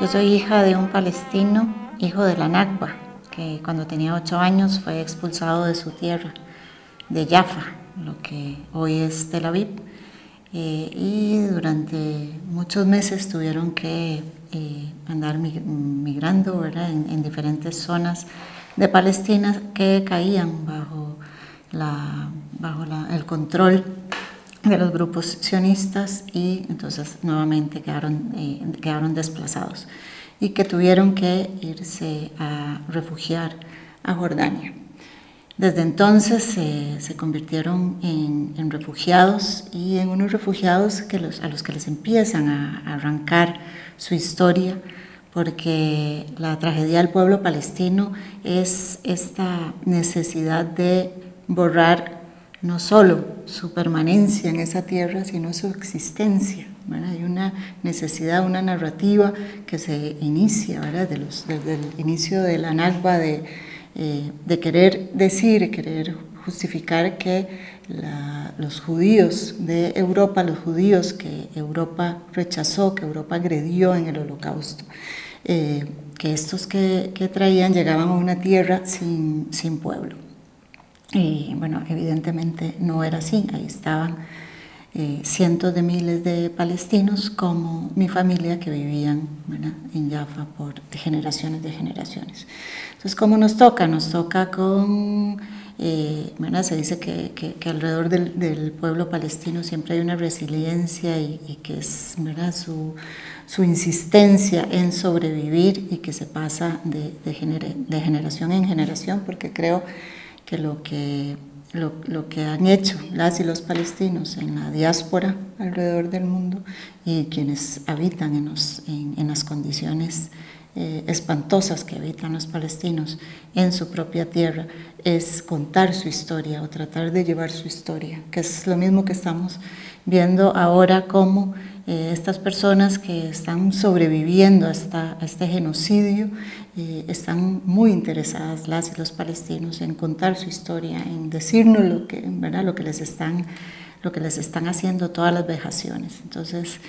Yo soy hija de un palestino, hijo de la Nakba, que cuando tenía 8 años fue expulsado de su tierra, de Jaffa, lo que hoy es Tel Aviv, y durante muchos meses tuvieron que andar migrando, ¿verdad?, en diferentes zonas de Palestina que caían bajo el control de los grupos sionistas, y entonces nuevamente quedaron desplazados y que tuvieron que irse a refugiar a Jordania. Desde entonces se convirtieron en refugiados, y en unos refugiados a los que les empiezan a arrancar su historia, porque la tragedia del pueblo palestino es esta necesidad de borrar no solo su permanencia en esa tierra, sino su existencia, ¿verdad? Hay una necesidad, una narrativa que se inicia, ¿verdad?, desde el inicio de la Nakba, de querer decir, querer justificar que los judíos de Europa, los judíos que Europa rechazó, que Europa agredió en el Holocausto, que estos que traían llegaban a una tierra sin pueblo. Y bueno, evidentemente no era así. Ahí estaban cientos de miles de palestinos, como mi familia, que vivían, ¿verdad?, en Jaffa por generaciones de generaciones. Entonces, ¿cómo nos toca? Nos toca con, ¿verdad?, se dice que alrededor del pueblo palestino siempre hay una resiliencia, y que es, ¿verdad?, su insistencia en sobrevivir, y que se pasa de generación en generación, porque creo que lo que han hecho las y los palestinos en la diáspora alrededor del mundo, y quienes habitan en las condiciones espantosas que habitan los palestinos en su propia tierra, es contar su historia, o tratar de llevar su historia, que es lo mismo que estamos viendo ahora, como estas personas que están sobreviviendo a este genocidio están muy interesadas, las y los palestinos, en contar su historia, en decirnos lo que les están haciendo, todas las vejaciones. Entonces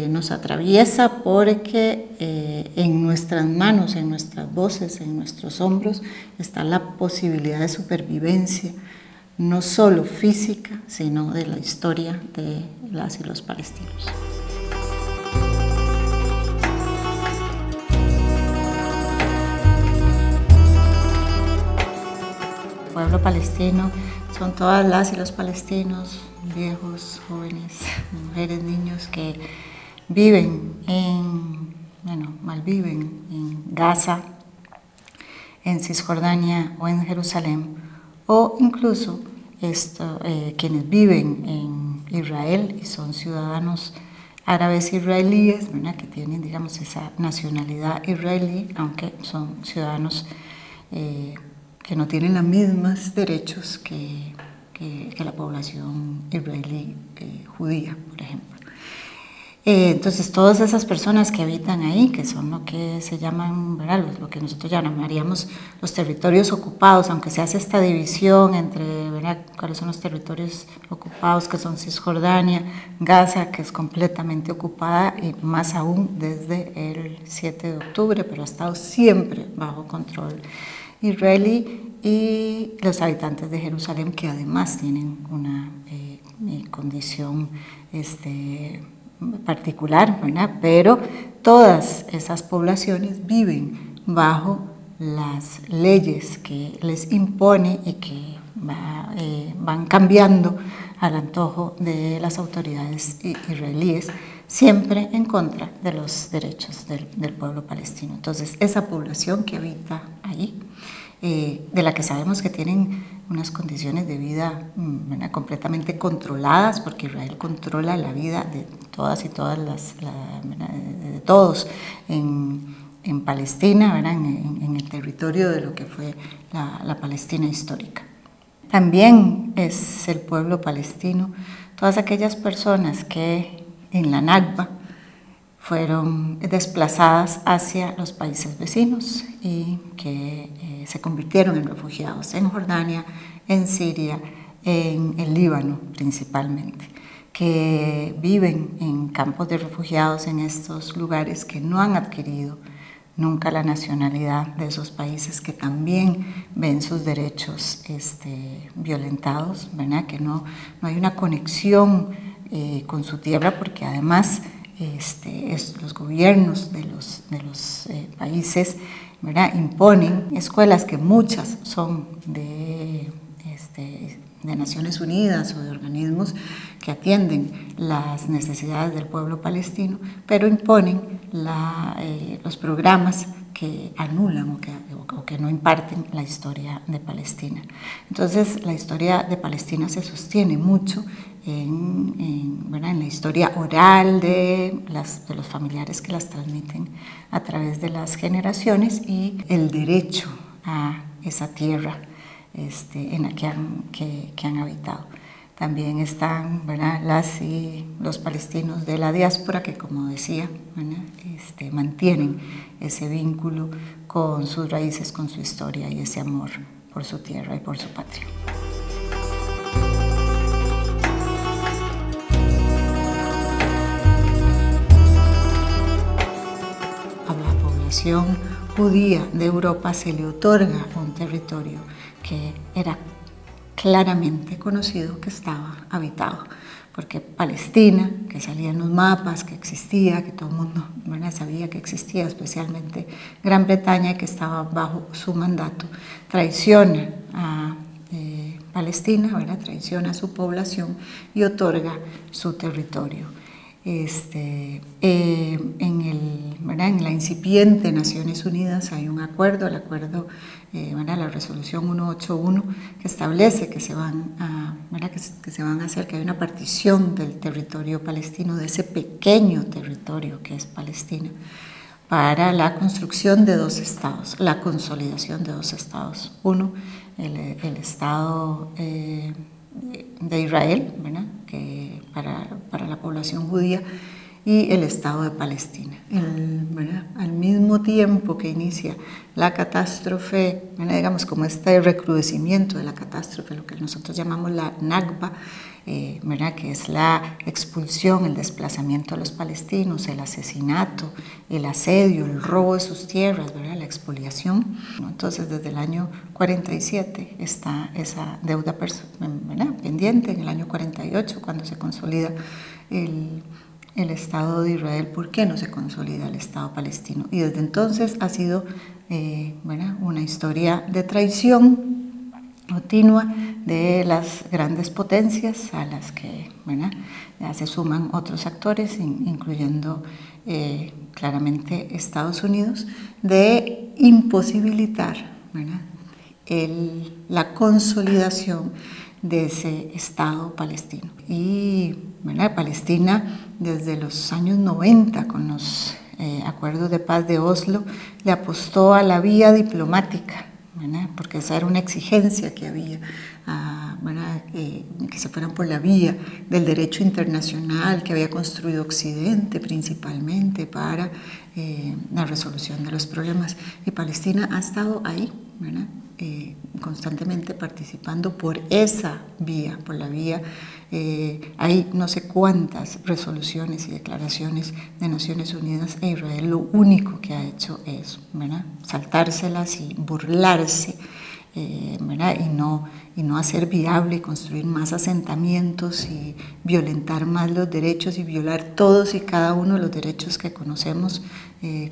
nos atraviesa, porque en nuestras manos, en nuestras voces, en nuestros hombros está la posibilidad de supervivencia, no solo física, sino de la historia de las y los palestinos. El pueblo palestino son todas las y los palestinos, viejos, jóvenes, mujeres, niños, que viven malviven en Gaza, en Cisjordania o en Jerusalén, o incluso quienes viven en Israel y son ciudadanos árabes israelíes, ¿verdad?, que tienen, digamos, esa nacionalidad israelí, aunque son ciudadanos que no tienen los mismos derechos que la población israelí judía, por ejemplo. Entonces, todas esas personas que habitan ahí, que son lo que se llaman, ¿verdad?, lo que nosotros llamaríamos los territorios ocupados, aunque se hace esta división entre, ¿verdad?, cuáles son los territorios ocupados, que son Cisjordania, Gaza, que es completamente ocupada, y más aún desde el 7 de octubre, pero ha estado siempre bajo control israelí, y los habitantes de Jerusalén, que además tienen una condición particular, ¿verdad?, pero todas esas poblaciones viven bajo las leyes que les impone y que van cambiando al antojo de las autoridades israelíes, siempre en contra de los derechos del pueblo palestino. Entonces, esa población que habita ahí, de la que sabemos que tienen unas condiciones de vida completamente controladas, porque Israel controla la vida de todas y todas de todos en Palestina, ¿verdad?, en el territorio de lo que fue la Palestina histórica. También es el pueblo palestino, todas aquellas personas que en la Nakba fueron desplazadas hacia los países vecinos y que se convirtieron en refugiados en Jordania, en Siria, en el Líbano principalmente, que viven en campos de refugiados en estos lugares, que no han adquirido nunca la nacionalidad de esos países, que también ven sus derechos violentados, ¿verdad? Que no hay una conexión con su tierra, porque además los gobiernos de los países, ¿verdad?, imponen escuelas que muchas son de Naciones Unidas o de organismos que atienden las necesidades del pueblo palestino, pero imponen los programas que anulan o que no imparten la historia de Palestina. Entonces, la historia de Palestina se sostiene mucho en la historia oral de los familiares que las transmiten a través de las generaciones, y el derecho a esa tierra en la que han habitado. También están, ¿verdad?, las y los palestinos de la diáspora que, como decía, mantienen ese vínculo con sus raíces, con su historia y ese amor por su tierra y por su patria. A la población judía de Europa se le otorga un territorio que era claramente conocido que estaba habitado, porque Palestina, que salía en los mapas, que existía, que todo el mundo, ¿verdad?, sabía que existía, especialmente Gran Bretaña, que estaba bajo su mandato, traiciona a Palestina, ¿verdad?, traiciona a su población y otorga su territorio. En la incipiente Naciones Unidas hay un acuerdo, el acuerdo, la resolución 181, que establece que se van a hacer, que hay una partición del territorio palestino, de ese pequeño territorio que es Palestina, para la construcción de dos estados, la consolidación de dos estados. Uno, el Estado de Israel, ¿verdad?, que para la población judía, y el Estado de Palestina. Al mismo tiempo que inicia la catástrofe, digamos, como este recrudecimiento de la catástrofe, lo que nosotros llamamos la Nakba, que es la expulsión, el desplazamiento de los palestinos, el asesinato, el asedio, el robo de sus tierras, ¿verdad?, la expoliación. Entonces, desde el año 47 está esa deuda pendiente. En el año 48, cuando se consolida el Estado de Israel, ¿por qué no se consolida el Estado palestino? Y desde entonces ha sido una historia de traición continua de las grandes potencias, a las que ya se suman otros actores, incluyendo claramente Estados Unidos, de imposibilitar la consolidación de ese Estado palestino. Y Palestina, desde los años 90, con los acuerdos de paz de Oslo, le apostó a la vía diplomática, porque esa era una exigencia que había, que se fueran por la vía del derecho internacional que había construido Occidente principalmente para la resolución de los problemas. Y Palestina ha estado ahí, constantemente participando por esa vía, por la vía. Hay no sé cuántas resoluciones y declaraciones de Naciones Unidas, e Israel lo único que ha hecho es saltárselas y burlarse, y no hacer viable y construir más asentamientos y violentar más los derechos y violar todos y cada uno de los derechos que conocemos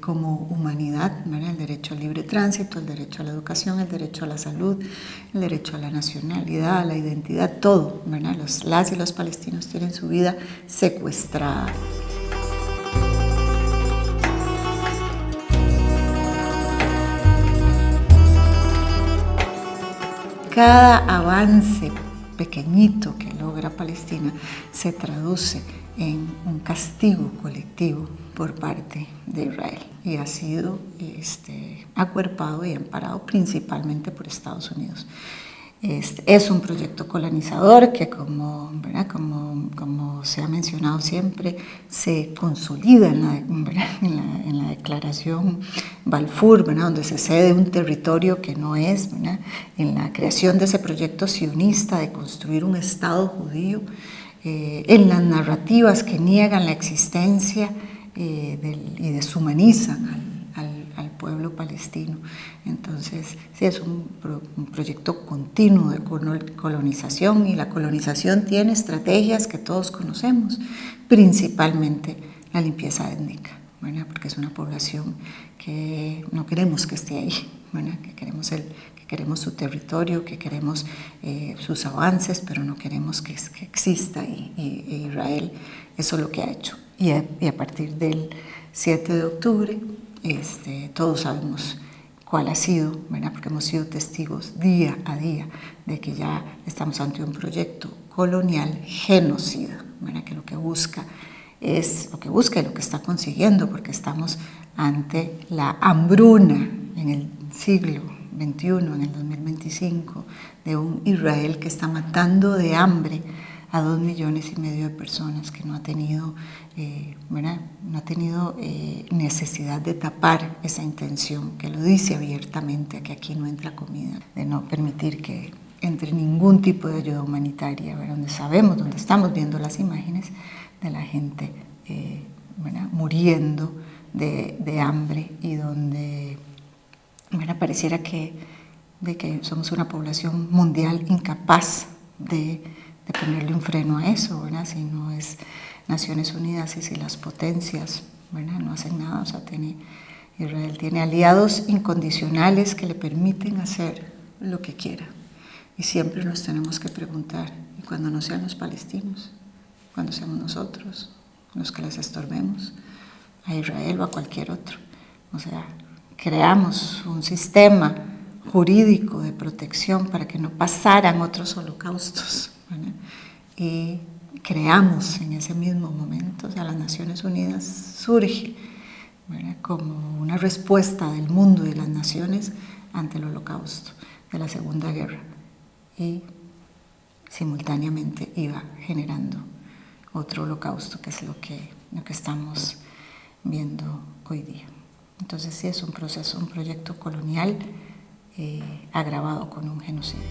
como humanidad, el derecho al libre tránsito, el derecho a la educación, el derecho a la salud, el derecho a la nacionalidad, a la identidad, todo, las y los palestinos tienen su vida secuestrada. Cada avance pequeñito que logra Palestina se traduce en un castigo colectivo por parte de Israel, y ha sido acuerpado y amparado principalmente por Estados Unidos. Es un proyecto colonizador que, como se ha mencionado siempre, se consolida en la declaración Balfour, donde se cede un territorio que no es, en la creación de ese proyecto sionista de construir un Estado judío, en las narrativas que niegan la existencia y deshumanizan al pueblo palestino. Entonces, sí, es un proyecto continuo de colonización, y la colonización tiene estrategias que todos conocemos, principalmente la limpieza étnica, ¿verdad? Porque es una población que no queremos que esté ahí, ¿verdad? Que queremos su territorio, que queremos sus avances, pero no queremos que exista ahí. Y Israel eso es lo que ha hecho. Y a partir del 7 de octubre, todos sabemos cuál ha sido, ¿verdad? Porque hemos sido testigos día a día de que ya estamos ante un proyecto colonial genocida, ¿verdad? Que lo que busca y lo que está consiguiendo, porque estamos ante la hambruna en el siglo XXI, en el 2025, de un Israel que está matando de hambre a 2,5 millones de personas, que no ha tenido, necesidad de tapar esa intención, que lo dice abiertamente, que aquí no entra comida, de no permitir que entre ningún tipo de ayuda humanitaria, ¿verdad? Donde estamos viendo las imágenes de la gente muriendo de hambre, y donde pareciera que somos una población mundial incapaz de ponerle un freno a eso, ¿verdad? Si no es Naciones Unidas y si las potencias, ¿verdad?, no hacen nada. O sea, Israel tiene aliados incondicionales que le permiten hacer lo que quiera, y siempre nos tenemos que preguntar: ¿y cuando no sean los palestinos? ¿Cuando seamos nosotros los que les estorbemos a Israel o a cualquier otro? O sea, creamos un sistema jurídico de protección para que no pasaran otros holocaustos, ¿verdad? Y creamos en ese mismo momento, o sea, las Naciones Unidas surge, ¿verdad?, como una respuesta del mundo y de las naciones ante el holocausto de la Segunda Guerra, y simultáneamente iba generando otro holocausto, que es lo que estamos viendo hoy día. Entonces sí, es un proyecto colonial agravado con un genocidio.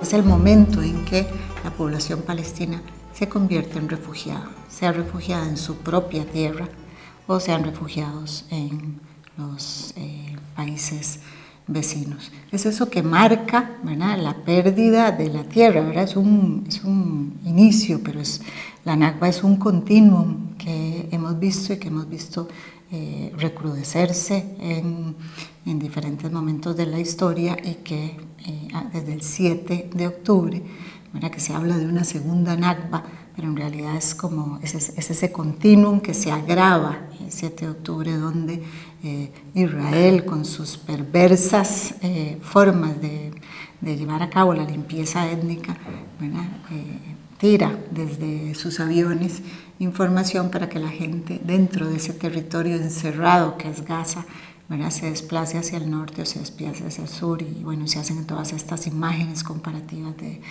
Es el momento en que la población palestina se convierte en refugiada, sea refugiada en su propia tierra o sean refugiados en los países vecinos. Es eso que marca, ¿verdad?, la pérdida de la tierra, ¿verdad? Es un inicio, pero la Nakba es un continuum que hemos visto y que hemos visto recrudecerse en diferentes momentos de la historia, y que desde el 7 de octubre, ¿verdad?, que se habla de una segunda Nakba, pero en realidad es ese continuum que se agrava el 7 de octubre, donde Israel, con sus perversas formas de llevar a cabo la limpieza étnica, ¿verdad?, tira desde sus aviones información para que la gente dentro de ese territorio encerrado que es Gaza, ¿verdad?, se desplace hacia el norte o se desplace hacia el sur, y bueno, se hacen todas estas imágenes comparativas de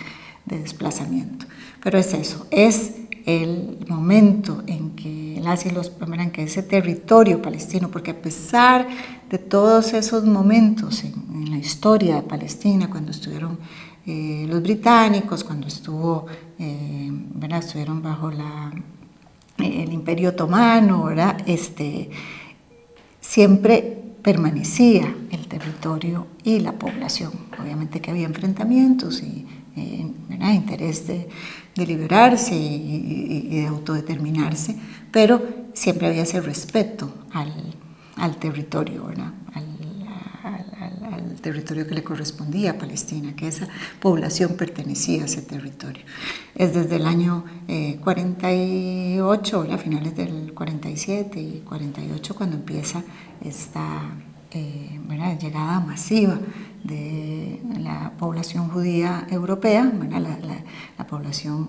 desplazamiento. Pero es eso, es el momento en que en que ese territorio palestino, porque a pesar de todos esos momentos en la historia de Palestina, cuando estuvieron los británicos, cuando estuvieron bajo el Imperio Otomano, ¿verdad?, siempre permanecía el territorio y la población. Obviamente que había enfrentamientos y interés de liberarse y de autodeterminarse, pero siempre había ese respeto al territorio, ¿verdad?, al territorio que le correspondía a Palestina, que esa población pertenecía a ese territorio. Es desde el año 48, a finales del 47 y 48, cuando empieza esta llegada masiva de la población judía europea, la población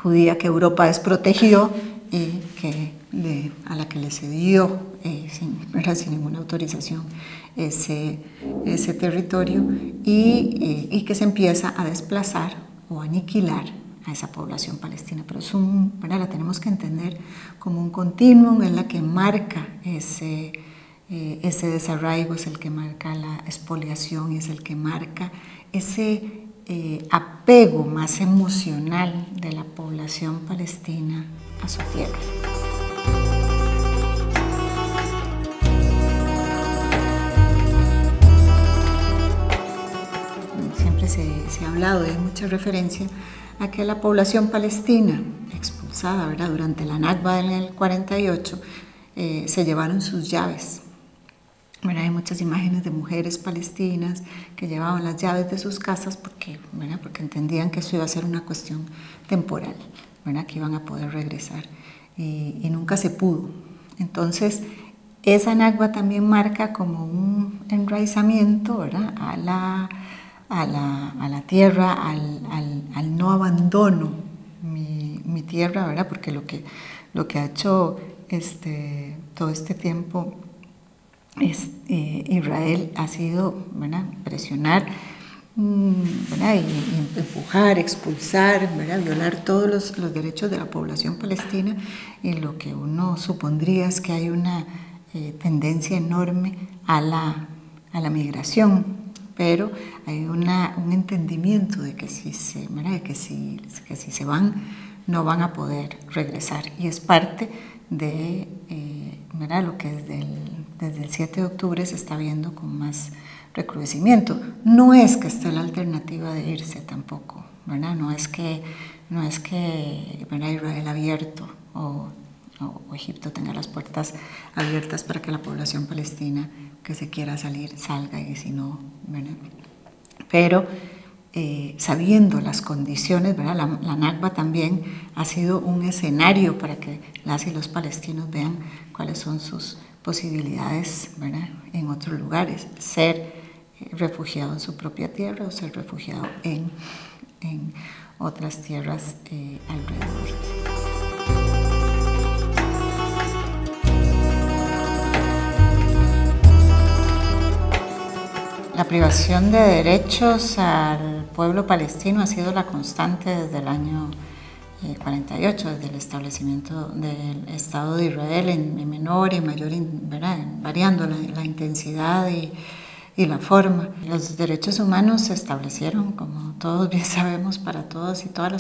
judía que Europa desprotegió y a la que le cedió sin ninguna autorización ese territorio, y que se empieza a desplazar o aniquilar a esa población palestina. Pero la tenemos que entender como un continuum en la que marca ese desarraigo es el que marca la expoliación y es el que marca ese apego más emocional de la población palestina a su tierra. Siempre se ha hablado y hay mucha referencia a que la población palestina expulsada, ¿verdad?, durante la Nakba en el 48 se llevaron sus llaves. Bueno, hay muchas imágenes de mujeres palestinas que llevaban las llaves de sus casas porque entendían que eso iba a ser una cuestión temporal, ¿verdad?, que iban a poder regresar y nunca se pudo. Entonces, esa Nakba también marca como un enraizamiento, ¿verdad?, a la tierra, al no abandono mi tierra, ¿verdad?, porque lo que ha hecho todo este tiempo Israel ha sido, ¿verdad?, presionar, ¿verdad?, y empujar, expulsar, ¿verdad?, violar todos los derechos de la población palestina, y lo que uno supondría es que hay una tendencia enorme a la migración, pero hay un entendimiento de que si se van, no van a poder regresar, y es parte de lo que desde el 7 de octubre se está viendo con más recrudecimiento. No es que esté la alternativa de irse tampoco, ¿verdad? No es que Israel abierto o Egipto tenga las puertas abiertas para que la población palestina que se quiera salir salga, y si no, ¿verdad? Pero sabiendo las condiciones, ¿verdad?, la Nakba también ha sido un escenario para que las y los palestinos vean cuáles son sus posibilidades, ¿verdad?, en otros lugares, ser refugiado en su propia tierra o ser refugiado en otras tierras alrededor. La privación de derechos al pueblo palestino ha sido la constante desde el año 48, desde el establecimiento del Estado de Israel, en menor y mayor, ¿verdad?, variando la intensidad y la forma. Los derechos humanos se establecieron, como todos bien sabemos, para todos y para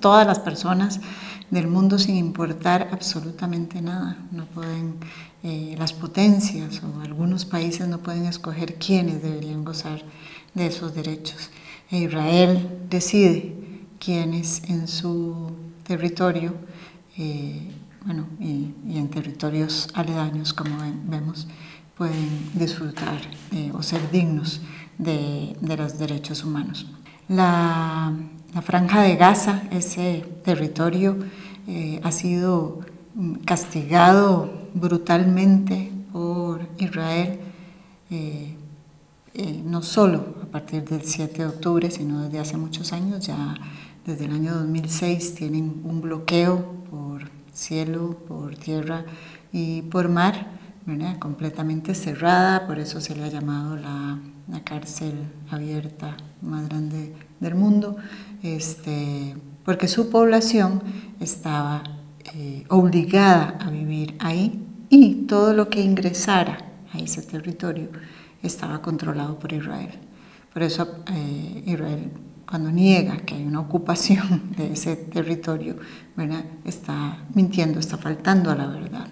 todas las personas del mundo, sin importar absolutamente nada. No pueden, las potencias o algunos países no pueden escoger quiénes deberían gozar de esos derechos. Israel decide quiénes en su territorio, y en territorios aledaños, como vemos, pueden disfrutar o ser dignos de los derechos humanos. La Franja de Gaza, ese territorio, ha sido castigado brutalmente por Israel, no solo a partir del 7 de octubre, sino desde hace muchos años. Ya desde el año 2006 tienen un bloqueo por cielo, por tierra y por mar, ¿verdad?, completamente cerrada. Por eso se le ha llamado la cárcel abierta más grande del mundo, porque su población estaba obligada a vivir ahí, y todo lo que ingresara a ese territorio estaba controlado por Israel. Por eso Israel, cuando niega que hay una ocupación de ese territorio, ¿verdad?, está mintiendo, está faltando a la verdad.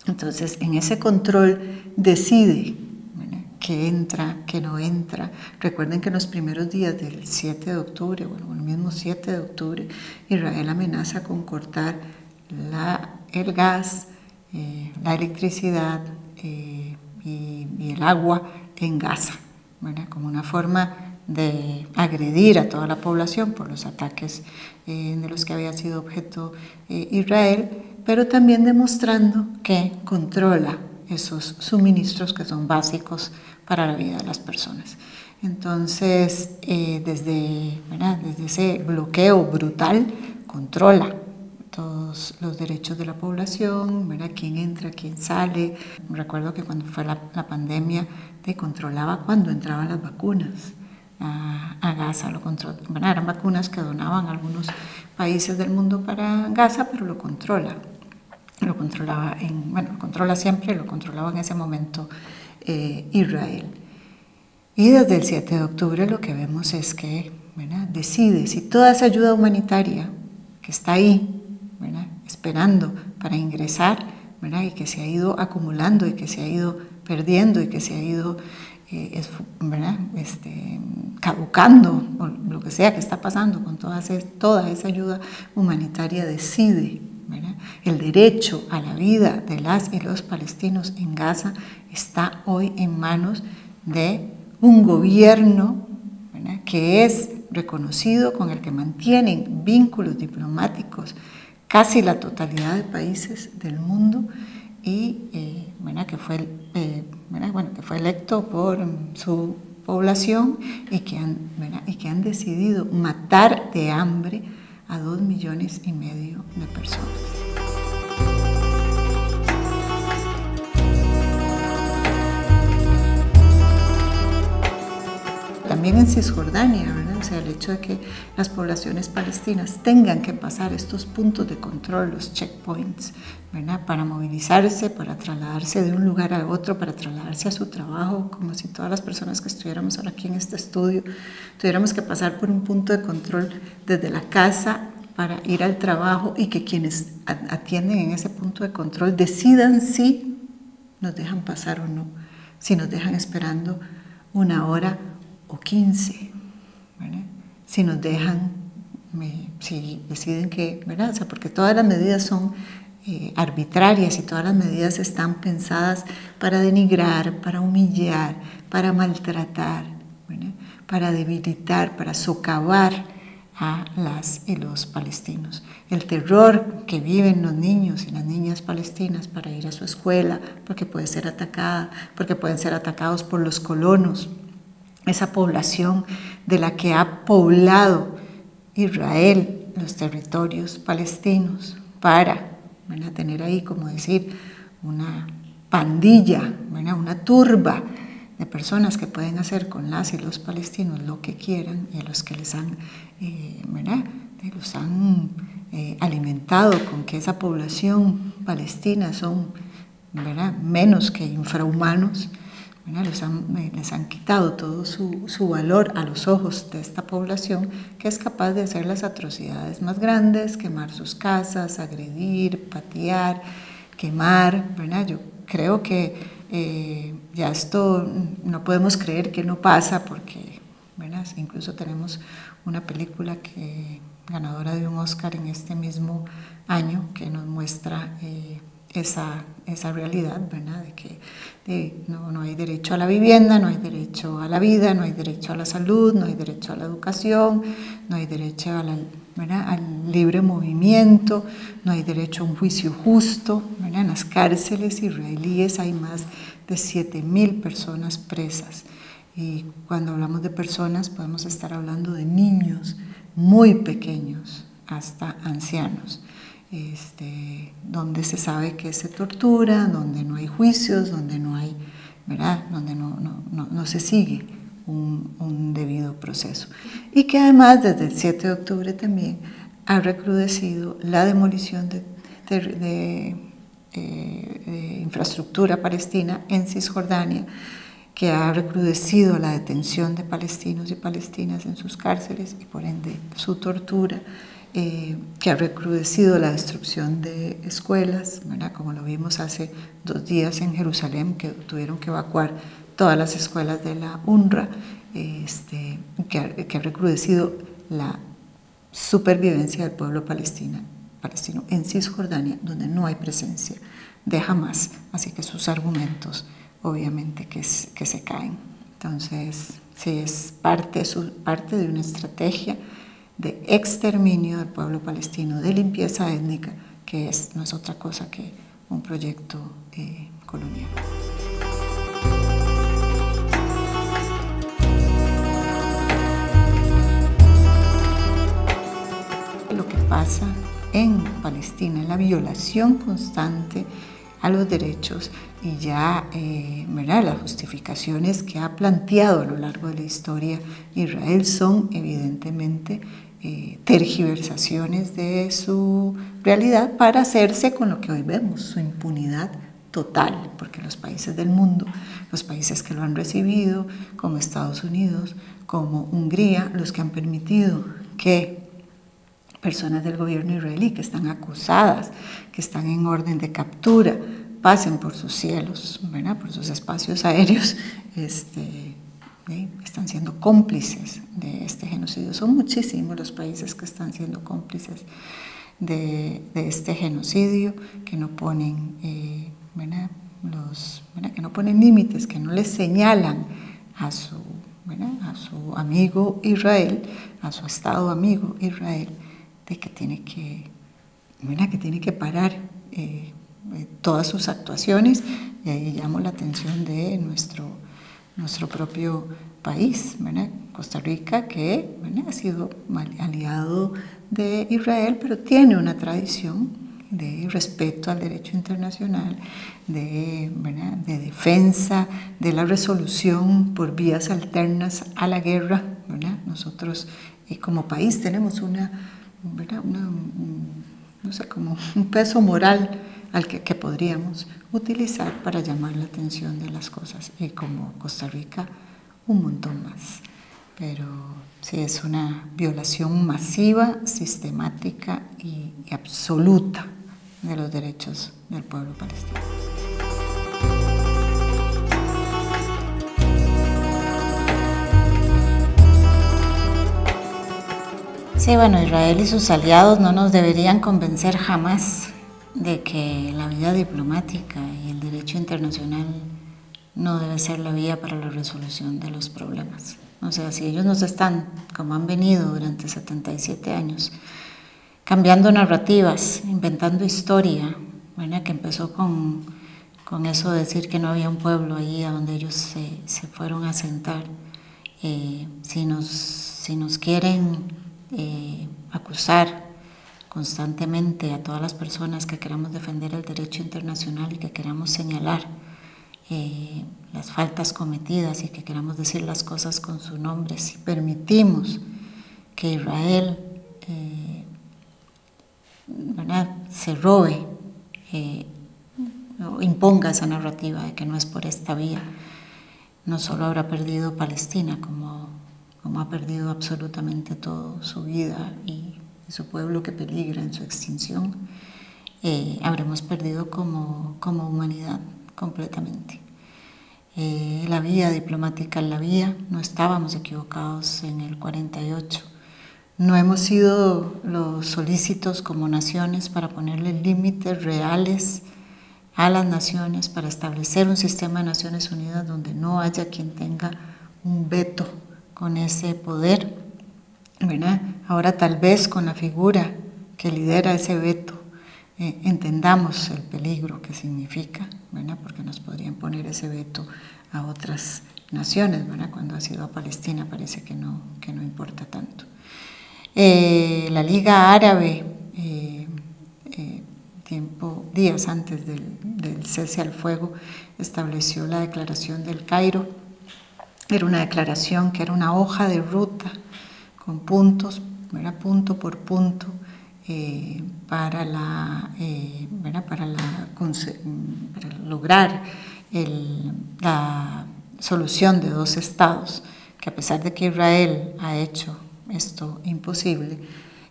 Entonces, en ese control decide, ¿verdad?, qué entra, qué no entra. Recuerden que en los primeros días del 7 de octubre, el mismo 7 de octubre, Israel amenaza con cortar el gas, la electricidad y el agua en Gaza, ¿verdad?, como una forma de agredir a toda la población por los ataques de los que había sido objeto Israel, pero también demostrando que controla esos suministros que son básicos para la vida de las personas. Entonces, desde ese bloqueo brutal, controla todos los derechos de la población, ¿verdad?, quién entra, quién sale. Recuerdo que cuando fue la pandemia, controlaba cuando entraban las vacunas a Gaza. Eran vacunas que donaban algunos países del mundo para Gaza, pero lo controla. lo controlaba, lo controla siempre, lo controlaba en ese momento Israel. Y desde el 7 de octubre lo que vemos es que, ¿verdad?, decide si toda esa ayuda humanitaria que está ahí, ¿verdad?, esperando para ingresar, ¿verdad?, y que se ha ido acumulando y que se ha ido perdiendo y que se ha ido ¿verdad?, caducando, o lo que sea que está pasando con toda esa ayuda humanitaria, decide, ¿verdad?, el derecho a la vida de las y los palestinos en Gaza está hoy en manos de un gobierno, ¿verdad?, que es reconocido, con el que mantienen vínculos diplomáticos casi la totalidad de países del mundo y ¿verdad?, que fue electo por su población y que han decidido matar de hambre a 2,5 millones de personas. También en Cisjordania, ¿verdad? O sea, el hecho de que las poblaciones palestinas tengan que pasar estos puntos de control, los checkpoints, ¿verdad?, para movilizarse, para trasladarse de un lugar a otro, para trasladarse a su trabajo, como si todas las personas que estuviéramos ahora aquí en este estudio tuviéramos que pasar por un punto de control desde la casa para ir al trabajo, y que quienes atienden en ese punto de control decidan si nos dejan pasar o no, si nos dejan esperando 1 hora o 15, ¿verdad?, si nos dejan, si deciden que, ¿verdad?, o sea, porque todas las medidas son arbitrarias y todas las medidas están pensadas para denigrar, para humillar, para maltratar, ¿verdad?, para debilitar, para socavar a las y los palestinos. El terror que viven los niños y las niñas palestinas para ir a su escuela, porque puede ser atacada, porque pueden ser atacados por los colonos, esa población de la que ha poblado Israel los territorios palestinos para, ¿verdad?, tener ahí, como decir, una pandilla, ¿verdad?, una turba de personas que pueden hacer con las y los palestinos lo que quieran, y a los que les han, ¿verdad?, los han alimentado con que esa población palestina son, ¿verdad?, menos que infrahumanos. Les han quitado todo su valor a los ojos de esta población, que es capaz de hacer las atrocidades más grandes, quemar sus casas, agredir, patear, quemar, ¿verdad? Yo creo que ya esto no podemos creer que no pasa, porque, ¿verdad?, incluso tenemos una película ganadora de un Oscar en este mismo año que nos muestra esa realidad, ¿verdad?, de que no hay derecho a la vivienda, no hay derecho a la vida, no hay derecho a la salud, no hay derecho a la educación, no hay derecho al libre movimiento, no hay derecho a un juicio justo, ¿verdad? En las cárceles israelíes hay más de 7,000 personas presas, y cuando hablamos de personas podemos estar hablando de niños muy pequeños hasta ancianos. Donde se sabe que se tortura, donde no hay juicios, donde no hay, ¿verdad?, donde no se sigue un debido proceso. Y que además desde el 7 de octubre también ha recrudecido la demolición de infraestructura palestina en Cisjordania, que ha recrudecido la detención de palestinos y palestinas en sus cárceles y por ende su tortura, que ha recrudecido la destrucción de escuelas, ¿verdad?, como lo vimos hace 2 días en Jerusalén, que tuvieron que evacuar todas las escuelas de la UNRWA, que ha recrudecido la supervivencia del pueblo palestino en Cisjordania, donde no hay presencia de Hamas, así que sus argumentos obviamente que se caen. Entonces, sí, es parte de una estrategia de exterminio del pueblo palestino, de limpieza étnica, que no es otra cosa que un proyecto colonial. Lo que pasa en Palestina, la violación constante a los derechos y ya ¿verdad?, las justificaciones que ha planteado a lo largo de la historia Israel son evidentemente tergiversaciones de su realidad para hacerse con lo que hoy vemos, su impunidad total, porque los países del mundo, los países que lo han recibido, como Estados Unidos, como Hungría, los que han permitido que personas del gobierno israelí que están acusadas, que están en orden de captura, pasen por sus cielos, ¿verdad? Por sus espacios aéreos, están siendo cómplices de este genocidio. Son muchísimos los países que están siendo cómplices de este genocidio, que no ponen, que no ponen límites, que no les señalan a su amigo Israel, a su Estado amigo Israel, de que tiene que parar todas sus actuaciones. Y ahí llamo la atención de nuestro propio país, ¿verdad? Costa Rica, que ha sido aliado de Israel, pero tiene una tradición de respeto al derecho internacional, de defensa de la resolución por vías alternas a la guerra, ¿verdad? Nosotros como país tenemos como un peso moral al que podríamos utilizar para llamar la atención de las cosas, y como Costa Rica un montón más. Pero sí, es una violación masiva, sistemática y absoluta de los derechos del pueblo palestino. Sí, bueno, Israel y sus aliados no nos deberían convencer jamás de que la vía diplomática y el derecho internacional no debe ser la vía para la resolución de los problemas. O sea, si ellos nos están, como han venido durante 77 años, cambiando narrativas, inventando historia, ¿verdad? Que empezó con eso de decir que no había un pueblo allí a donde ellos se fueron a asentar. Si nos quieren acusar constantemente a todas las personas que queramos defender el derecho internacional y que queramos señalar las faltas cometidas y que queramos decir las cosas con su nombre, si permitimos que Israel se robe o imponga esa narrativa de que no es por esta vía, no solo habrá perdido Palestina, como ha perdido absolutamente todo, su vida y su pueblo que peligra en su extinción, habremos perdido como humanidad completamente. La vía diplomática es la vía, no estábamos equivocados en el 48, no hemos sido los solícitos como naciones para ponerle límites reales a las naciones, para establecer un sistema de Naciones Unidas donde no haya quien tenga un veto con ese poder, ¿verdad? Ahora tal vez con la figura que lidera ese veto entendamos el peligro que significa, ¿verdad? Porque nos podrían poner ese veto a otras naciones, ¿verdad? Cuando ha sido a Palestina parece que no importa tanto. La Liga Árabe, días antes del cese al fuego, estableció la Declaración del Cairo. Era una declaración que era una hoja de ruta con puntos, ¿verdad? Punto por punto, para lograr la solución de dos estados, que a pesar de que Israel ha hecho esto imposible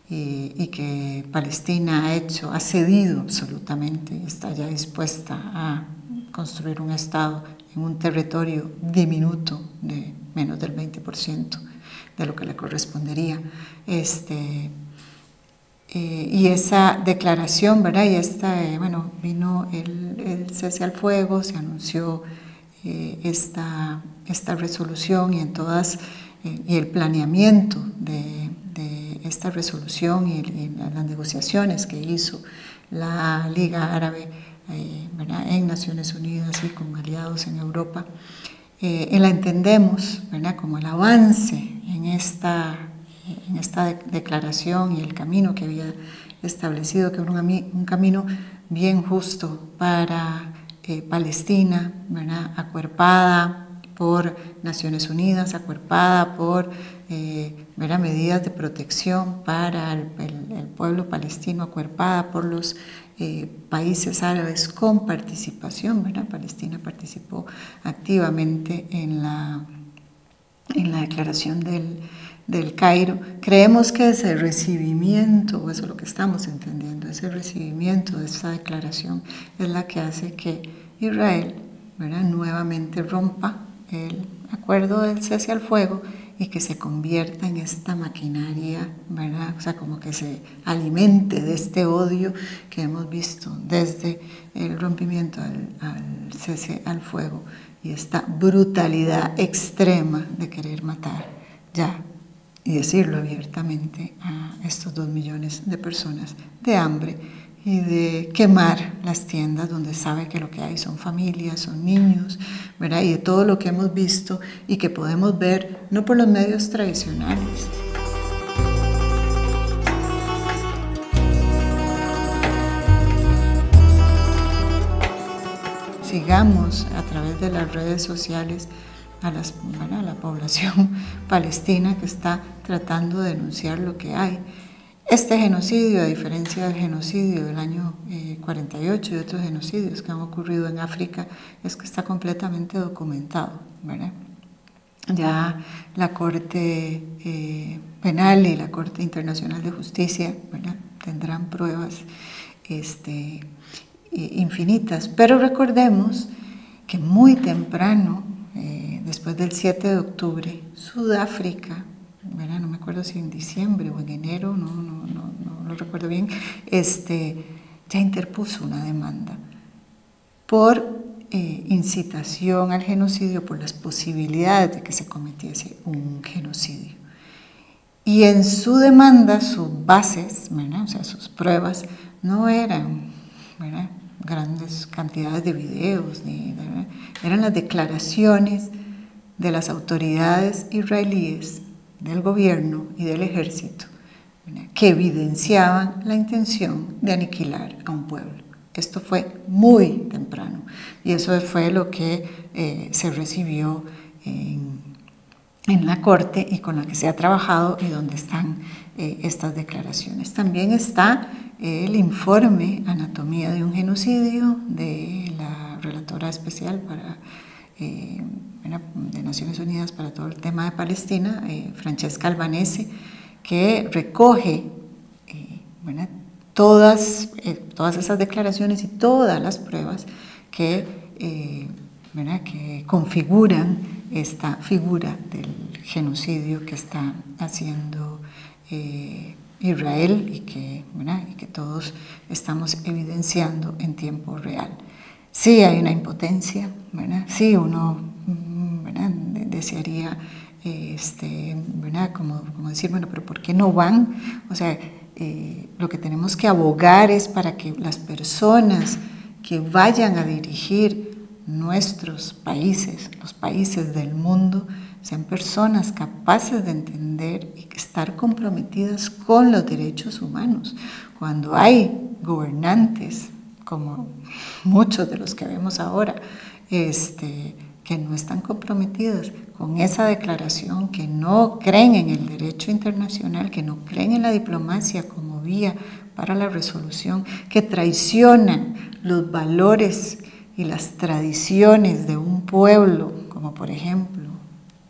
y que Palestina ha cedido absolutamente y está ya dispuesta a construir un estado en un territorio diminuto de menos del 20% de lo que le correspondería. Y esa declaración, ¿verdad? Y vino el cese al fuego, se anunció esta resolución y y el planeamiento de esta resolución y las negociaciones que hizo la Liga Árabe en Naciones Unidas y con aliados en Europa, la entendemos, ¿verdad? Como el avance en esta declaración y el camino que había establecido, que era un camino bien justo para Palestina, ¿verdad? Acuerpada, por Naciones Unidas, acuerpada por medidas de protección para el pueblo palestino, acuerpada por los países árabes con participación, ¿verdad? Palestina participó activamente en la declaración del Cairo. Creemos que ese recibimiento, o eso es lo que estamos entendiendo, ese recibimiento de esa declaración es la que hace que Israel, ¿verdad?, nuevamente rompa el acuerdo del cese al fuego y que se convierta en esta maquinaria, ¿verdad? O sea, como que se alimente de este odio que hemos visto desde el rompimiento al cese al fuego y esta brutalidad extrema de querer matar ya y decirlo abiertamente a estos 2 millones de personas de hambre y de quemar las tiendas donde sabe que lo que hay son familias, son niños, ¿verdad? Y de todo lo que hemos visto y que podemos ver no por los medios tradicionales. Sigamos a través de las redes sociales a la población palestina que está tratando de denunciar lo que hay. Este genocidio, a diferencia del genocidio del año 48 y otros genocidios que han ocurrido en África, es que está completamente documentado, ¿verdad? Ya la Corte Penal y la Corte Internacional de Justicia, ¿verdad?, tendrán pruebas infinitas, pero recordemos que muy temprano, después del 7 de octubre, Sudáfrica, ¿verdad?, no me acuerdo si en diciembre o en enero, no lo recuerdo bien, ya interpuso una demanda por incitación al genocidio, por las posibilidades de que se cometiese un genocidio. Y en su demanda, sus bases, ¿verdad?, o sea, sus pruebas, no eran, ¿verdad?, grandes cantidades de videos, ¿verdad?, eran las declaraciones de las autoridades israelíes, del gobierno y del ejército, ¿verdad?, que evidenciaban la intención de aniquilar a un pueblo. Esto fue muy temprano y eso fue lo que se recibió en la corte y con la que se ha trabajado y donde están estas declaraciones. También está el informe Anatomía de un genocidio de la relatora especial de Naciones Unidas para todo el tema de Palestina, Francesca Albanese, que recoge todas esas declaraciones y todas las pruebas que configuran esta figura del genocidio que está haciendo Israel y que todos estamos evidenciando en tiempo real. Sí hay una impotencia, ¿verdad? Sí uno desearía como decir, bueno, pero ¿por qué no van? O sea, lo que tenemos que abogar es para que las personas que vayan a dirigir nuestros países, los países del mundo, sean personas capaces de entender y estar comprometidas con los derechos humanos. Cuando hay gobernantes, como muchos de los que vemos ahora, que no están comprometidos con esa declaración, que no creen en el derecho internacional, que no creen en la diplomacia como vía para la resolución, que traicionan los valores y las tradiciones de un pueblo, como por ejemplo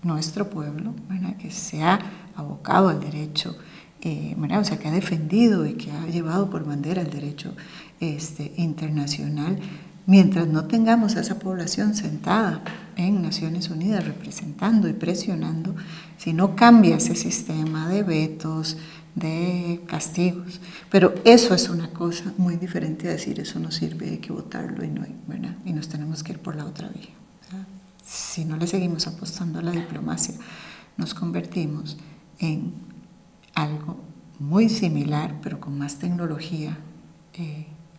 nuestro pueblo, ¿verdad?, que se ha abocado al derecho, o sea, que ha defendido y que ha llevado por bandera el derecho internacional. Mientras no tengamos a esa población sentada en Naciones Unidas representando y presionando, si no cambia ese sistema de vetos, de castigos, pero eso es una cosa muy diferente a decir eso no sirve, hay que votarlo ¿verdad?, y nos tenemos que ir por la otra vía. O sea, si no le seguimos apostando a la diplomacia, nos convertimos en algo muy similar, pero con más tecnología,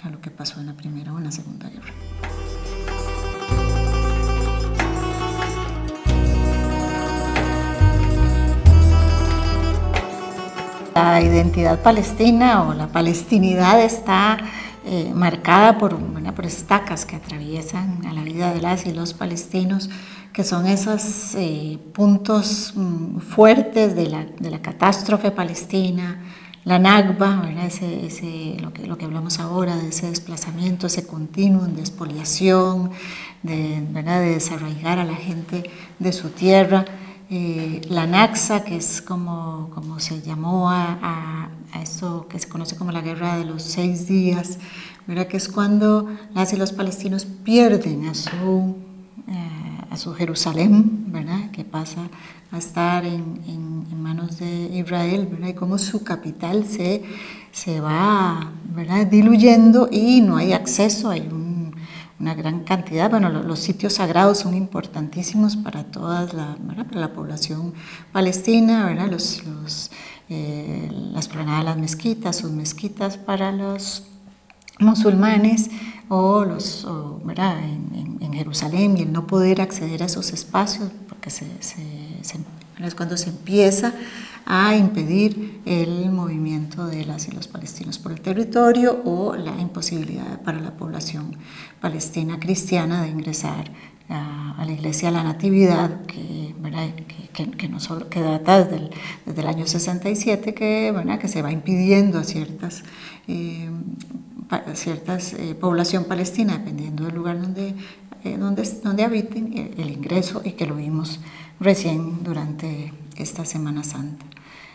a lo que pasó en la Primera o en la Segunda Guerra. La identidad palestina o la palestinidad está marcada por estacas que atraviesan a la vida de las y los palestinos, que son esos puntos fuertes de la catástrofe palestina, la Nakba, ¿verdad? Lo que hablamos ahora, de ese desplazamiento, ese continuo de expoliación, ¿verdad? De desarraigar a la gente de su tierra. La Naksa, que es como se llamó a esto que se conoce como la Guerra de los 6 días, ¿verdad? Que es cuando las y los palestinos pierden a su Jerusalén, ¿verdad? Que pasa a estar en manos de Israel, ¿verdad? Y cómo su capital se va, ¿verdad? Diluyendo y no hay acceso, hay una gran cantidad. Bueno, los sitios sagrados son importantísimos para para la población palestina, ¿verdad? La esplanada de las mezquitas, sus mezquitas para los musulmanes ¿verdad? En Jerusalén, y el no poder acceder a esos espacios, porque es cuando se empieza a impedir el movimiento de las y los palestinos por el territorio, o la imposibilidad para la población palestina cristiana de ingresar a la iglesia de la Natividad, que no solo que data desde el año 67, ¿verdad? Que se va impidiendo a ciertas población palestina, dependiendo del lugar donde habiten, el ingreso, y que lo vimos recién durante esta Semana Santa.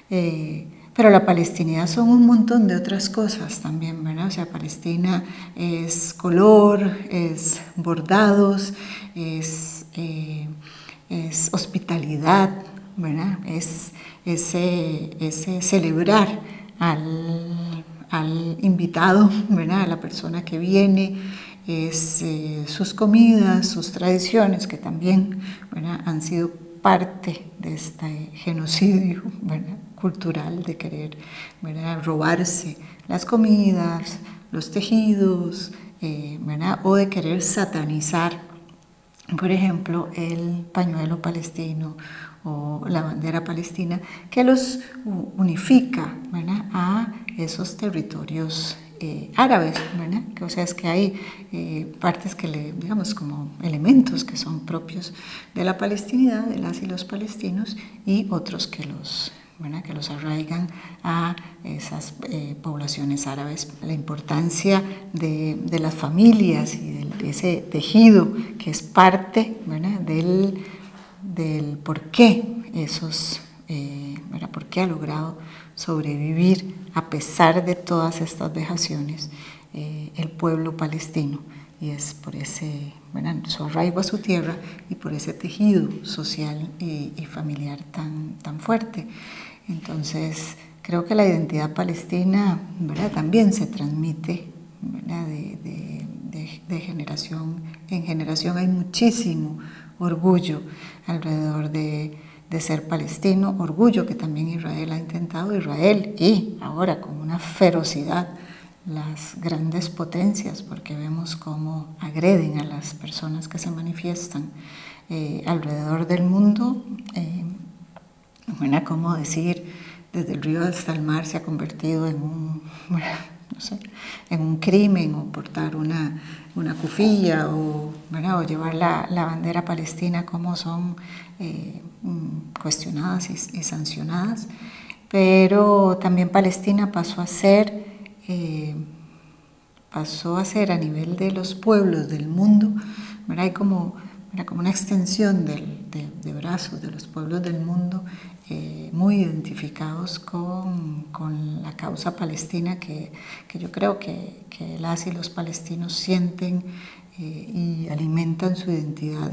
Pero la palestinidad son un montón de otras cosas también, ¿verdad? O sea, Palestina es color, es bordados, es hospitalidad, ¿verdad? Es ese celebrar al invitado, ¿verdad? A la persona que viene, es sus comidas, sus tradiciones, que también, ¿verdad? Han sido parte de este genocidio, ¿verdad? Cultural, de querer, ¿verdad? Robarse las comidas, los tejidos, ¿verdad? O de querer satanizar, por ejemplo, el pañuelo palestino o la bandera palestina, que los unifica, ¿verdad? A esos territorios árabes, ¿verdad? O sea, es que hay partes digamos, como elementos que son propios de la palestinidad, de las y los palestinos, y otros que los arraigan a esas poblaciones árabes. La importancia de las familias y de ese tejido que es parte, ¿verdad? del por qué ¿verdad? Por qué ha logrado sobrevivir a pesar de todas estas vejaciones el pueblo palestino, y es por ¿verdad? Su arraigo a su tierra y por ese tejido social y familiar tan fuerte. Entonces, creo que la identidad palestina, ¿verdad? También se transmite, ¿verdad? De generación en generación. Hay muchísimo orgullo alrededor de ser palestino, orgullo que también Israel ha intentado, y ahora con una ferocidad las grandes potencias, porque vemos cómo agreden a las personas que se manifiestan alrededor del mundo. Como decir, desde el río hasta el mar se ha convertido en un crimen, o portar una cufilla, o llevar la bandera palestina, como son cuestionadas y sancionadas. Pero también Palestina pasó a ser a nivel de los pueblos del mundo, ¿verdad? Hay como una extensión de brazos de los pueblos del mundo, muy identificados con la causa palestina, que yo creo que las y los palestinos sienten y alimentan su identidad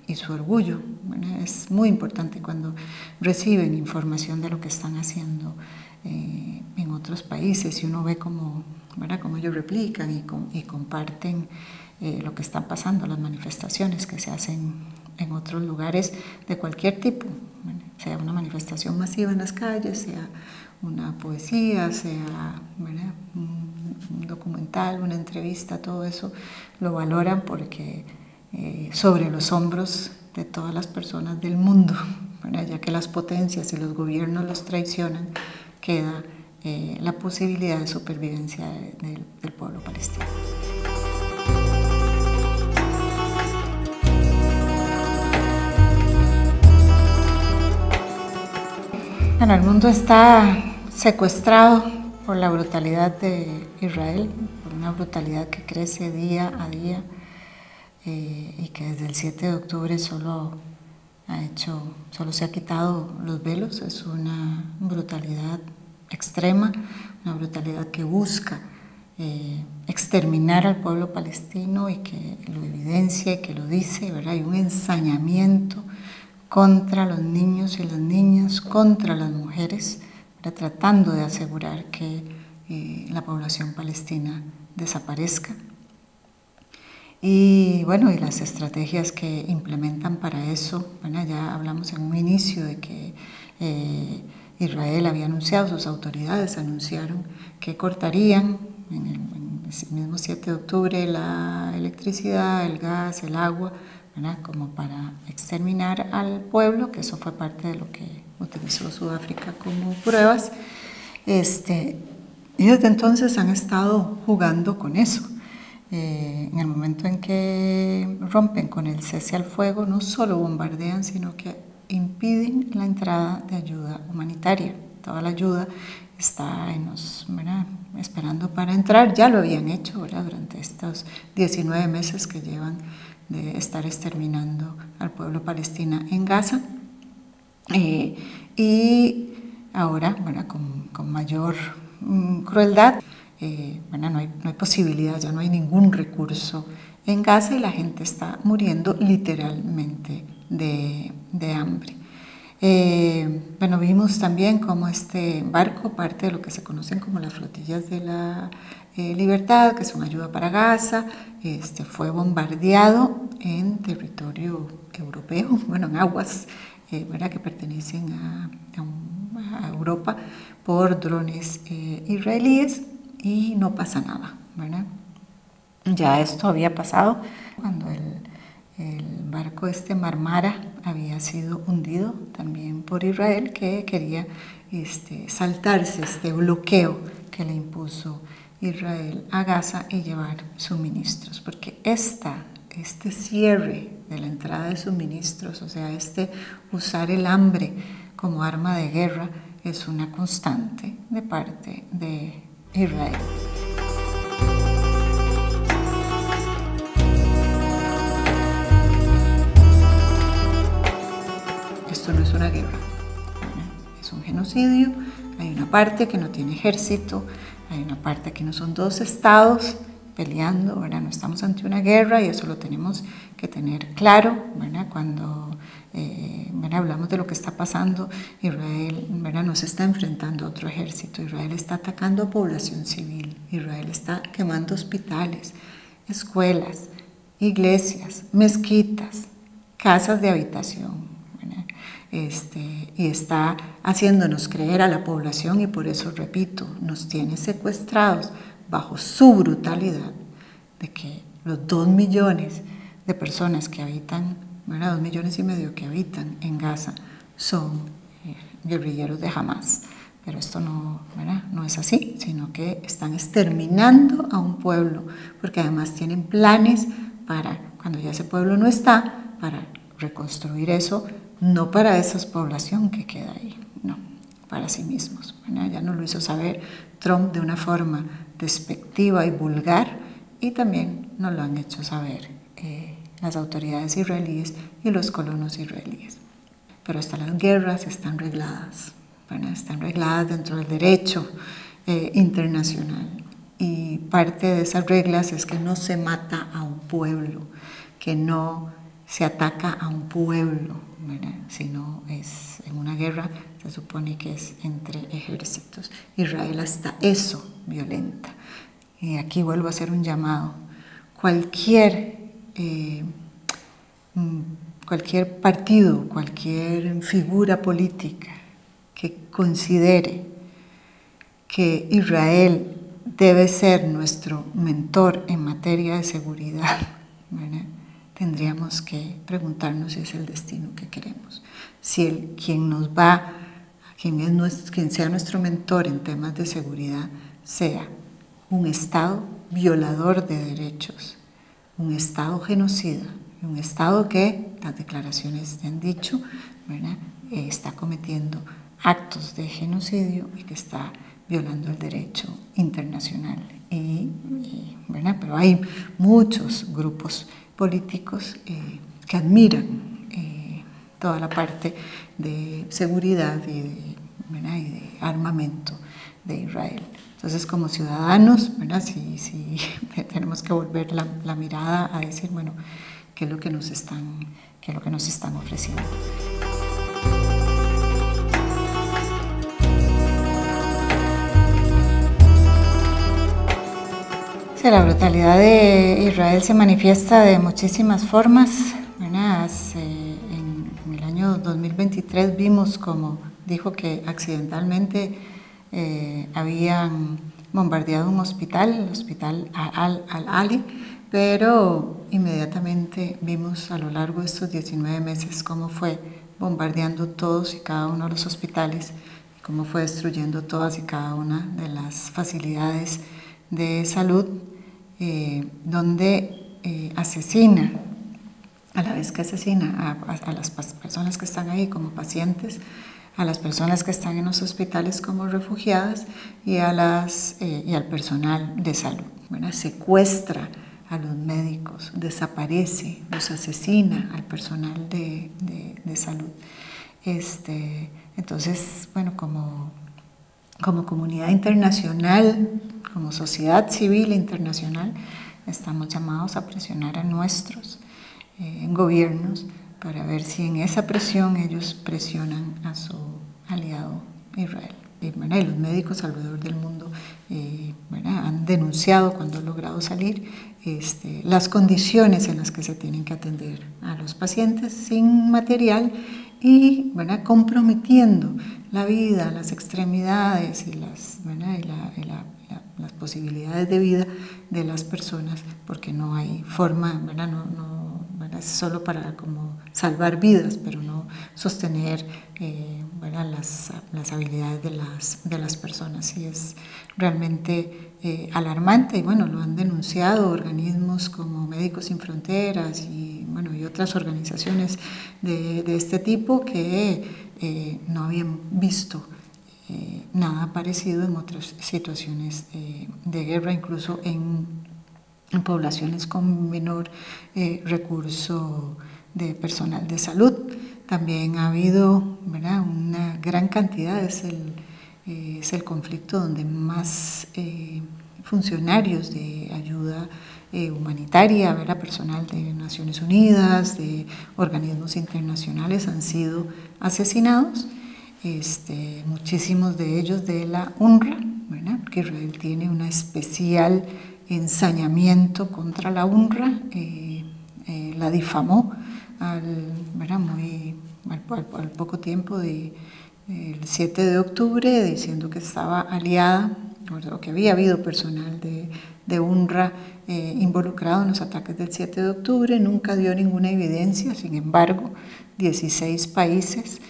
y su orgullo. Bueno, es muy importante cuando reciben información de lo que están haciendo en otros países, y uno ve cómo ellos replican y comparten lo que están pasando, las manifestaciones que se hacen en otros lugares de cualquier tipo, sea una manifestación masiva en las calles, sea una poesía, sea un documental, una entrevista, todo eso lo valoran porque sobre los hombros de todas las personas del mundo, ya que las potencias y los gobiernos los traicionan, queda la posibilidad de supervivencia del pueblo palestino. Bueno, el mundo está secuestrado por la brutalidad de Israel, por una brutalidad que crece día a día y que desde el 7 de octubre solo se ha quitado los velos. Es una brutalidad extrema, una brutalidad que busca exterminar al pueblo palestino y que lo evidencia y que lo dice, ¿verdad? Hay un ensañamiento contra los niños y las niñas, contra las mujeres, ¿verdad? Tratando de asegurar que la población palestina desaparezca. Y bueno, y las estrategias que implementan para eso, bueno, ya hablamos en un inicio de que Israel había anunciado, sus autoridades anunciaron que cortarían en el mismo 7 de octubre la electricidad, el gas, el agua, ¿verdad? Como para exterminar al pueblo, que eso fue parte de lo que utilizó Sudáfrica como pruebas. Y desde entonces han estado jugando con eso. En el momento en que rompen con el cese al fuego, no solo bombardean, sino que impiden la entrada de ayuda humanitaria. Toda la ayuda está esperando para entrar. Ya lo habían hecho, ¿verdad? Durante estos 19 meses que llevan de estar exterminando al pueblo palestino en Gaza. Y ahora, ¿verdad? Con mayor crueldad, no hay posibilidad, ya no hay ningún recurso en Gaza y la gente está muriendo literalmente de hambre. Vimos también cómo este barco, parte de lo que se conocen como las flotillas de la Libertad, que son ayuda para Gaza, fue bombardeado en territorio europeo, en aguas que pertenecen a Europa por drones israelíes y no pasa nada, ¿verdad? Ya esto había pasado cuando el barco Marmara había sido hundido también por Israel, que quería saltarse este bloqueo que le impuso Israel a Gaza y llevar suministros, porque este cierre de la entrada de suministros, o sea, usar el hambre como arma de guerra, es una constante de parte de Israel. Esto no es una guerra, es un genocidio. Hay una parte que no tiene ejército, hay una parte que no son dos estados peleando, ¿verdad? No estamos ante una guerra y eso lo tenemos que tener claro, ¿verdad? Cuando hablamos de lo que está pasando, Israel, ¿verdad? No se está enfrentando a otro ejército, Israel está atacando a población civil, Israel está quemando hospitales, escuelas, iglesias, mezquitas, casas de habitación, ¿verdad? Y está haciéndonos creer a la población, y por eso, repito, nos tiene secuestrados bajo su brutalidad, de que los 2 millones de personas que habitan, 2,5 millones que habitan en Gaza son guerrilleros de Hamas. Pero esto no es así, sino que están exterminando a un pueblo, porque además tienen planes para, cuando ya ese pueblo no está, para reconstruir eso, no para esa población que queda ahí, no, para sí mismos. Ya nos lo hizo saber Trump de una forma despectiva y vulgar, y también nos lo han hecho saber las autoridades israelíes y los colonos israelíes. Pero hasta las guerras están regladas, están regladas dentro del derecho internacional, y parte de esas reglas es que no se mata a un pueblo, que no se ataca a un pueblo, sino es en una guerra, se supone que es entre ejércitos. Israel hasta eso violenta. Y aquí vuelvo a hacer un llamado. Cualquier partido, cualquier figura política que considere que Israel debe ser nuestro mentor en materia de seguridad, tendríamos que preguntarnos si es el destino que queremos. Si quien sea nuestro mentor en temas de seguridad sea un Estado violador de derechos, un Estado genocida, un Estado que, las declaraciones han dicho, está cometiendo actos de genocidio y que está violando el derecho internacional. ¿Verdad? Pero hay muchos grupos políticos que admiran toda la parte de seguridad y de armamento de Israel. Entonces, como ciudadanos, ¿verdad? Sí, tenemos que volver la mirada a decir, bueno, ¿qué es lo que nos están ofreciendo? Sí, la brutalidad de Israel se manifiesta de muchísimas formas, ¿verdad? En el año 2023 vimos como dijo que accidentalmente habían bombardeado un hospital, el hospital Al-Ali, pero inmediatamente vimos a lo largo de estos 19 meses cómo fue bombardeando todos y cada uno de los hospitales, cómo fue destruyendo todas y cada una de las facilidades de salud, donde asesina, a la vez que asesina a las personas que están ahí como pacientes, a las personas que están en los hospitales como refugiadas y al personal de salud, ¿verdad? Secuestra a los médicos, desaparece, los asesina al personal de salud. Entonces, bueno, como comunidad internacional, como sociedad civil internacional, estamos llamados a presionar a nuestros gobiernos para ver si en esa presión ellos presionan a su aliado Israel. Y los médicos alrededor del mundo han denunciado cuando han logrado salir las condiciones en las que se tienen que atender a los pacientes sin material y comprometiendo la vida, las extremidades y las posibilidades de vida de las personas, porque no hay forma, es solo para como salvar vidas, pero no sostener las habilidades de las personas. Y es realmente alarmante, y bueno, lo han denunciado organismos como Médicos Sin Fronteras y otras organizaciones de este tipo que no habían visto nada parecido en otras situaciones de guerra, incluso en poblaciones con menor recurso de personal de salud. También ha habido una gran cantidad, es el conflicto donde más funcionarios de ayuda humanitaria, personal de Naciones Unidas, de organismos internacionales han sido asesinados. Muchísimos de ellos de la UNRWA, porque Israel tiene una especial ensañamiento contra la UNRWA, la difamó al poco tiempo del 7 de octubre, diciendo que estaba aliada, o que había habido personal de UNRWA involucrado en los ataques del 7 de octubre. Nunca dio ninguna evidencia, sin embargo, 16 países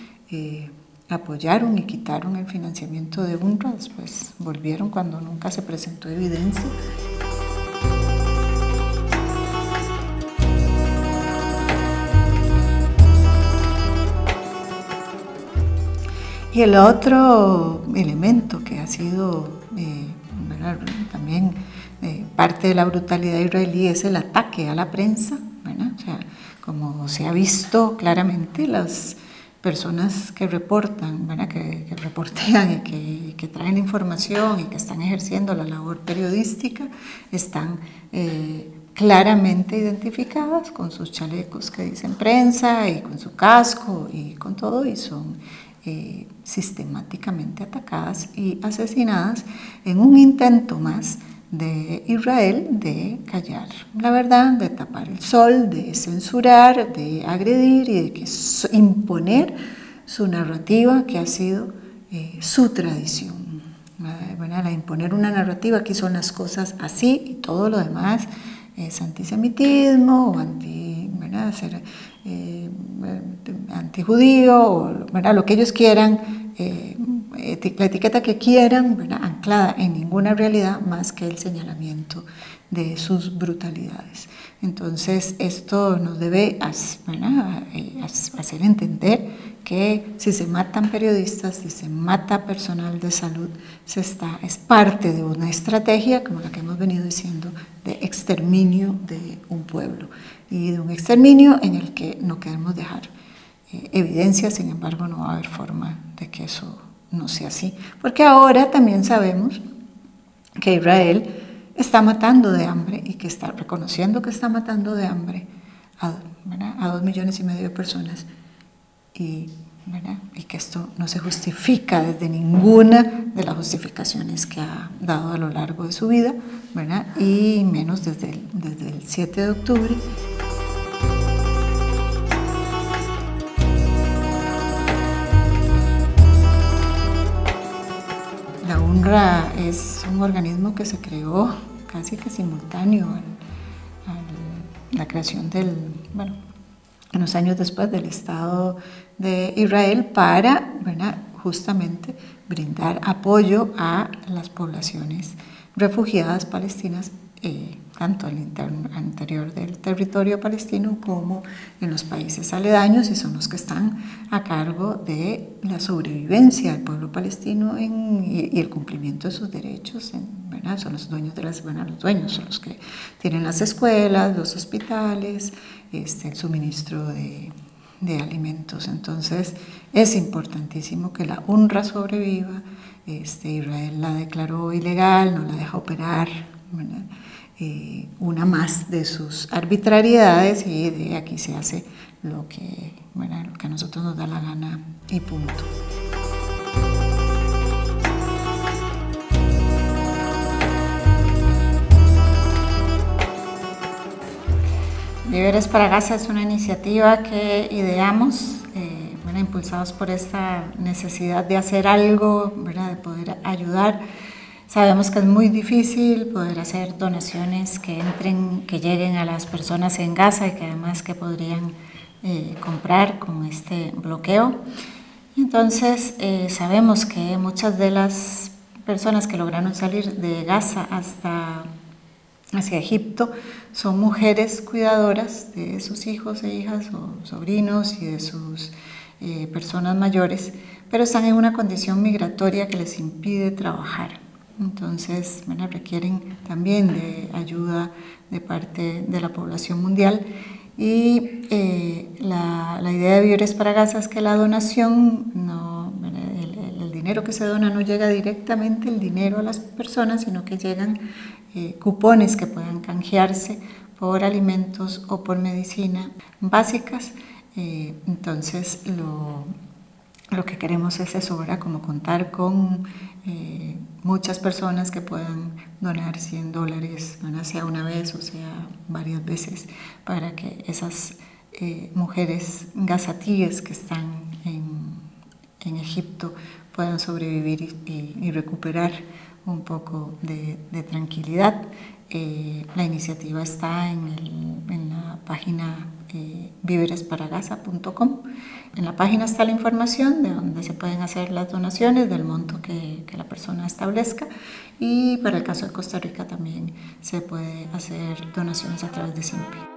apoyaron y quitaron el financiamiento de UNRWA, después volvieron cuando nunca se presentó evidencia. Y el otro elemento que ha sido también parte de la brutalidad israelí es el ataque a la prensa, O sea, como se ha visto claramente, las personas que reportan, que reportean y que traen información y que están ejerciendo la labor periodística, están claramente identificadas con sus chalecos que dicen prensa y con su casco y con todo, y son sistemáticamente atacadas y asesinadas en un intento más de Israel de callar la verdad, de tapar el sol, de censurar, de agredir y de imponer su narrativa, que ha sido su tradición. La imponer una narrativa, aquí son las cosas así y todo lo demás es antisemitismo o antijudío, o lo que ellos quieran la etiqueta que quieran, ¿verdad?, anclada en ninguna realidad más que el señalamiento de sus brutalidades. Entonces, esto nos debe hacer entender que si se matan periodistas, si se mata personal de salud, es parte de una estrategia, como la que hemos venido diciendo, de exterminio de un pueblo y de un exterminio en el que no queremos dejar evidencia. Sin embargo, no va a haber forma de que eso no sea así, porque ahora también sabemos que Israel está matando de hambre y que está reconociendo que está matando de hambre a 2,5 millones de personas y que esto no se justifica desde ninguna de las justificaciones que ha dado a lo largo de su vida, ¿verdad?, y menos desde el 7 de octubre. La UNRWA es un organismo que se creó casi que simultáneo a la creación unos años después del Estado de Israel para, justamente brindar apoyo a las poblaciones refugiadas palestinas, tanto al interior del territorio palestino como en los países aledaños, y son los que están a cargo de la sobrevivencia del pueblo palestino y el cumplimiento de sus derechos, son los dueños son los que tienen las escuelas, los hospitales, el suministro de alimentos. Entonces es importantísimo que la UNRWA sobreviva. Israel la declaró ilegal, no la deja operar, una más de sus arbitrariedades, y de aquí se hace lo que a nosotros nos da la gana y punto. Víveres para Gaza es una iniciativa que ideamos, impulsados por esta necesidad de hacer algo, de poder ayudar. Sabemos que es muy difícil poder hacer donaciones que lleguen a las personas en Gaza y que además que podrían comprar con este bloqueo. Entonces sabemos que muchas de las personas que lograron salir de Gaza hacia Egipto son mujeres cuidadoras de sus hijos e hijas o sobrinos y de sus personas mayores, pero están en una condición migratoria que les impide trabajar. Entonces, requieren también de ayuda de parte de la población mundial. Y la idea de Víveres para Gaza es que la donación, el dinero que se dona no llega directamente el dinero a las personas, sino que llegan cupones que puedan canjearse por alimentos o por medicina básicas. Entonces lo que queremos es eso, como contar con muchas personas que puedan donar $100, sea una vez o sea varias veces, para que esas mujeres gazatíes que están en Egipto puedan sobrevivir y recuperar un poco de tranquilidad. La iniciativa está en la página víveresparagaza.com. En la página está la información de dónde se pueden hacer las donaciones, del monto que la persona establezca, y para el caso de Costa Rica también se puede hacer donaciones a través de SINPI.